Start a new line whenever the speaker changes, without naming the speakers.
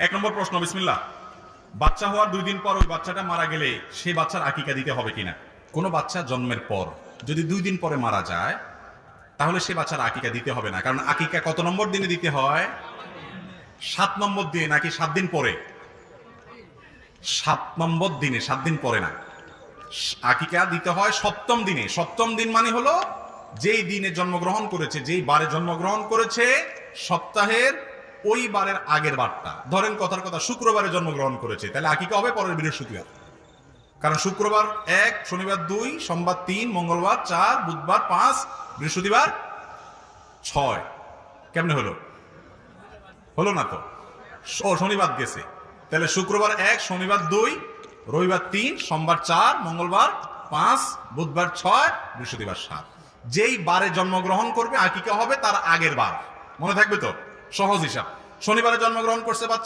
এক নম্বর প্রশ্ন, বিসমিল্লাহ। বাচ্চা হওয়ার 2 দিন পর ওই বাচ্চাটা মারা গেলে সেই বাচ্চার আকিকা দিতে হবে কিনা? কোনো বাচ্চা জন্মের পর যদি 2 দিন পরে মারা যায় তাহলে সে বাচ্চার আকিকা দিতে হবে না। কারণ আকিকা কত নম্বর দিনে দিতে হয়? 7 নম্বর দিনে, নাকি 7 দিন পরে? 7 নম্বর দিনে, 7 দিন পরে না। আকিকা দিতে হয় 7ম দিনে। 7ম দিন মানে হলো যেই দিনে জন্মগ্রহণ করেছে, যেই বারে জন্মগ্রহণ করেছে, সপ্তাহের ওই বারের আগের বারটা। ধরেন কথার কথা শুক্রবারে জন্মগ্রহণ করেছে, তাহলে আকিকা হবে পরের বৃহস্পতিবার। কারণ শুক্রবার 1, শনিবার 2, সোমবার 3, মঙ্গলবার 4, বুধবার 5, বৃহস্পতিবার 6। কেমনে হলো? হলো না তো। ও শনিবার গেছে, তাহলে শুক্রবার 1, শনিবার 2, রবিবার 3, সোমবার 4, মঙ্গলবার 5, বুধবার 6, বৃহস্পতিবার 7। যেই বারে জন্মগ্রহণ করবে আকিকা হবে তার আগের বার। মনে থাকবে তো? সহজ হিসাব। শনিবারে জন্মগ্রহণ করছে বাচ্চা,